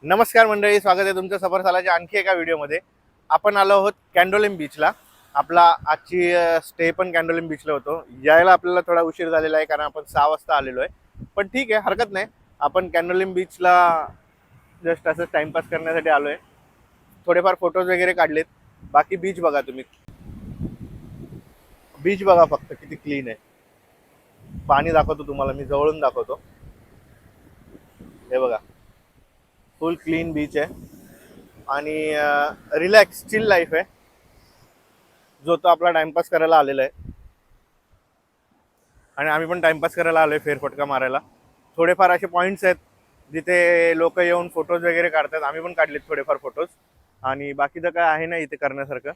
नमस्कार मंडळी, स्वागत आहे तुमचं सफर सालाच्या आणखी एका व्हिडिओमध्ये. आपण आलो आहोत कॅन्डोलिम बीचला. आपला आजची स्टे पण कॅन्डोलिम बीचला होतो. यायला आपल्याला थोडा उशीर झालेला आहे कारण आपण 6 वाजता आलेलो आहे, पण ठीक आहे, हरकत नाही. आपण कॅन्डोलिम बीचला जस्ट असं टाइमपास करण्यासाठी आलो आहे. थोडेफार फोटोज वगैरे काढलेत. बाकी बीच बघा तुम्ही, बीच बघा फक्त किती क्लीन आहे. पाणी दाखवतो तुम्हाला, मी जवळून दाखवतो. हे बघा, फुल क्लीन बीच आहे आणि रिलॅक्स चिल लाईफ आहे. जो तो आपला टाइमपास करायला आलेला आहे आणि आम्ही पण टाइमपास करायला आलोय, फेरफटका मारायला. थोडेफार असे पॉईंट्स आहेत जिथे लोक येऊन फोटोज वगैरे काढतात. आम्ही पण काढलेत थोडेफार फोटोज आणि बाकीचं काय आहे ना इथे करण्यासारखं.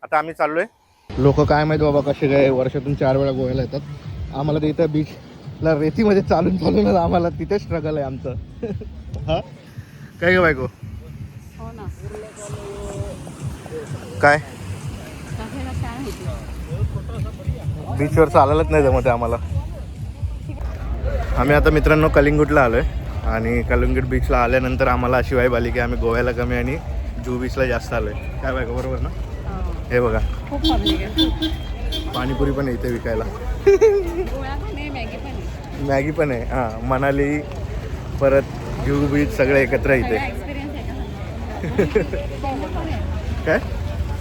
आता आम्ही चाललोय. लोक काय माहित बाबा कसे काय वर्षातून 4 वेळा गोव्याला येतात. आम्हाला तर इथं बीचला रेतीमध्ये चालून आम्हाला तिथे स्ट्रगल आहे आमचं. हा काय ग बायको, हो ना. काय आपल्याला काय माहिती. बीचवर चालायलाच नाही जमत आम्हाला. आम्ही आता मित्रांनो कलिंगूटला आलोय आणि कलिंगूट बीचला आल्यानंतर आम्हाला अशी वाईब आली की आम्ही गोव्याला कमी आणि जुहू बीचला जास्त आलोय. काय बायको, बरोबर ना? हे बघा, खूप पब्लिक आहे. पाणीपुरी पण आहे इथे विकायला. गोळा पण आहे, मॅगी पण आहे. मॅगी पण आहे. हां, मनाली परत जुहू बीच सगळे एकत्र इथे. एक्सपिरियन्स आहे का? शेंगा पण आहे. काय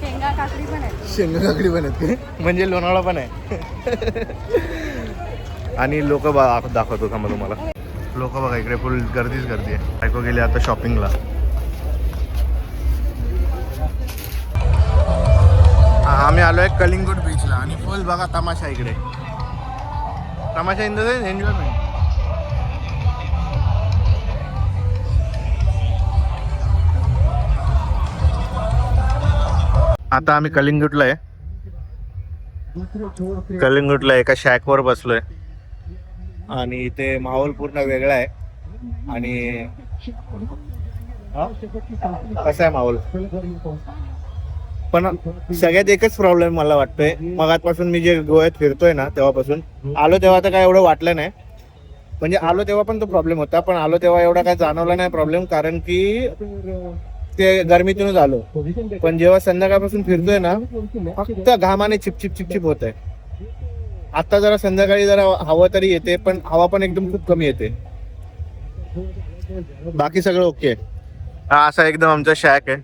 शेंगा काकडी पण आहे. शेंगा काकडी पण आहेत ते, म्हणजे लोणावळा पण आहे. आणि लोक दाखवतो थांबा तुम्हाला. लोक बघा इकडे फुल गर्दीच गर्दी आहे. बायको गेले आता शॉपिंगला. आम्ही आलोय कलिंगूट बीचला आणि फुल बघा तमाशा इकडे. तमाशा इन द सेन्स एन्जॉयमेंट. आता आम्ही कलिंगूटला आहे. कलिंगूटला एका शॅकवर बसलोय आणि इथे माहोल पूर्ण वेगळा आहे. आणि कसा आहे माहोल, पण सगळ्यात एकच प्रॉब्लेम मला वाटतोय. मगाचपासून मी जे गोव्यात फिरतोय ना तेव्हापासून, आलो तेव्हा तर काय एवढं वाटलं नाही. म्हणजे आलो तेव्हा पण तो प्रॉब्लेम होता, पण आलो तेव्हा एवढा काय जाणवला नाही प्रॉब्लेम, कारण की ते गरमीतूनच आलो. पण जेव्हा संध्याकाळपासून फिरतोय ना फक्त घामाने चिपचिप चिपचिप होत आहे. आता जरा संध्याकाळी जरा हवा तरी येते, पण हवा पण एकदम खूप कमी येते. बाकी सगळं ओके. हा असा एकदम आमचा शॅक आहे.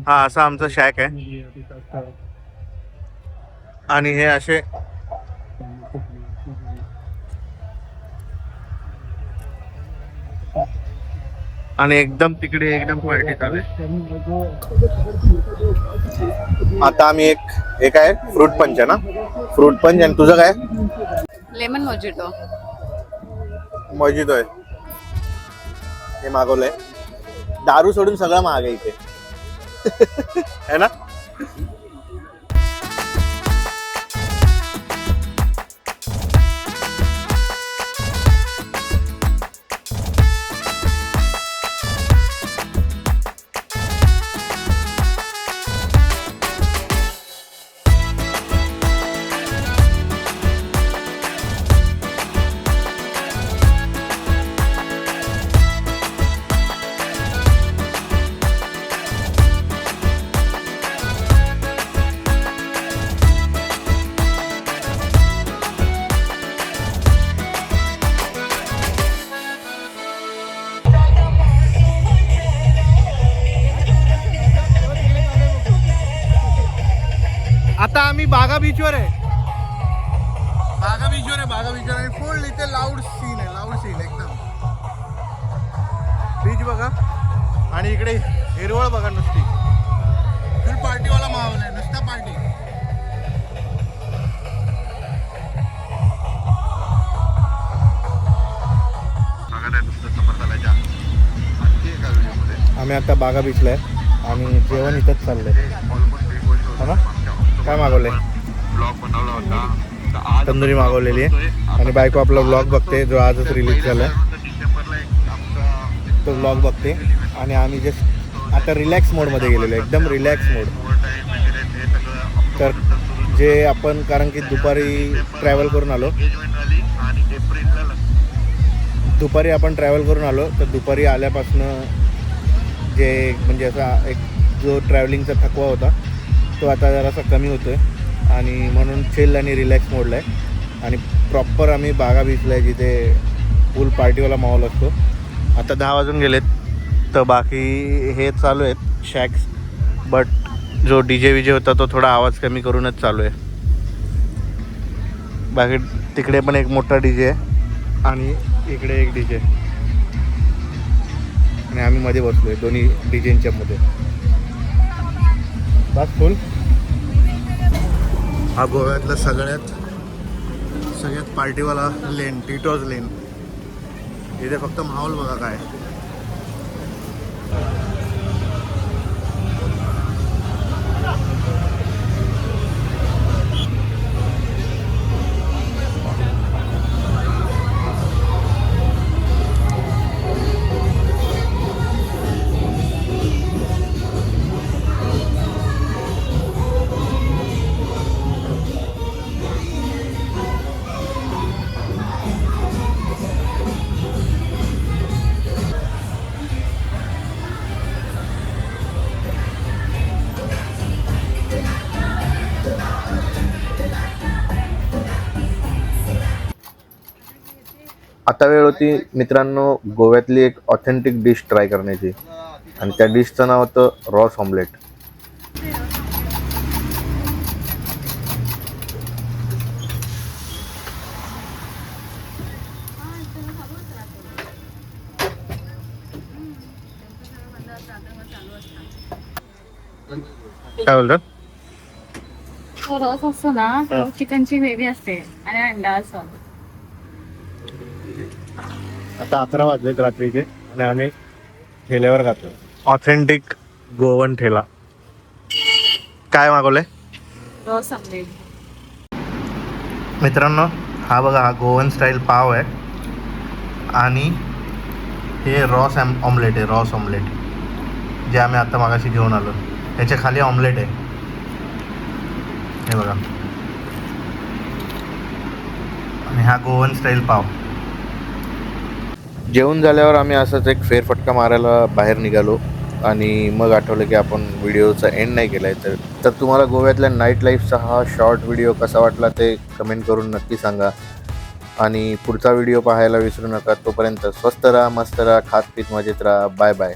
हा असा आमचा शॅक आहे आणि हे असे आणि एकदम तिकडे एकदम पार्टी चालू आहे. आता आम्ही एक आहे फ्रूट पंच आहे ना, फ्रूट पंच. आणि तुझं काय? Lemon mojito. मोजिटो आहे. हे मागवलंय. दारू सोडून सगळं महाग आहे इथे. है ना? आता आम्ही बागा बीचवर आहे. बागा बीचवर आणि फुल इथे लाऊड सीन आहे एकदम. बीच बघा आणि इकडे हिरवळ बघा नुसती. फुल पार्टीवाला माहोल आहे, नुसता पार्टी. आम्ही आता बागा बीचला आहे आणि जेवण इथंच चाललंय. हो ना? काय मागवलंय? ब्लॉग बनवला होता, तंदुरी मागवलेली आहे. आणि बायको आपला ब्लॉग बघते जो आजच रिलीज झालाय, तो ब्लॉग बघते. आणि आम्ही जस्ट आता रिलॅक्स मोडमध्ये गेलेलो, एकदम रिलॅक्स मोड. तर जे आपण, कारण की दुपारी ट्रॅव्हल करून आलो, दुपारी आपण ट्रॅव्हल करून आलो, तर दुपारी आल्यापासनं जे म्हणजे असा एक जो ट्रॅव्हलिंगचा थकवा होता तो आता जरासा कमी होतो आहे आणि म्हणून चिल आणि रिलॅक्स मोडला आहे आणि प्रॉपर आम्ही बागा बीचला आहे जिथे फुल पार्टीवाला माहोल असतो. आता 10 वाजून गेलेत, तर बाकी हे चालू आहेत शॅक्स, बट जो DJ होता तो थोडा आवाज कमी करूनच चालू आहे. बाकी तिकडे पण एक मोठा DJ आहे आणि इकडे एक DJ आणि आम्ही मध्ये बसलो आहे दोन्ही DJच्या मध्ये. बस फुल. हा गोव्यातला सगळ्यात पार्टीवाला लेन, टिटोज लेन. इथे फक्त माहोल बघा काय. आता वेळ होती मित्रांनो गोव्यातली एक ऑथेंटिक डिश ट्राय करण्याची आणि त्या डिशचं नाव होतं रॉस ऑमलेट. काय बोलतात? तो रस असतो ना तो चिकनची ग्रेव्ही असते आणि अंडा असतो. आता 11 वाजलेत रात्रीचे आणि आम्ही ठेल्यावर खातो. ऑथेंटिक गोवन ठेला. काय मागवलंय रस आमलेट. मित्रांनो? हा बघा, हा गोवन स्टाईल पाव आहे आणि हे रॉस ऑमलेट आहे. रॉस ऑमलेट जे आम्ही आता मागाशी घेऊन आलो, त्याच्या खाली ऑमलेट आहे. हे बघा, आणि हा गोवन स्टाईल पाव. जेवण झाल्यावर आम्ही असंच एक फेरफटका मारायला बाहेर निघालो आणि मग आठवलं की आपण व्हिडिओचा एंड नाही केला आहे. तर तुम्हाला गोव्यातल्या नाईट लाईफचा हा शॉर्ट व्हिडिओ कसा वाटला ते कमेंट करून नक्की सांगा आणि पुढचा व्हिडिओ पाहायला विसरू नका. तोपर्यंत स्वस्त राहा, मस्त राहा, खात पीत मजेत राहा. Bye bye.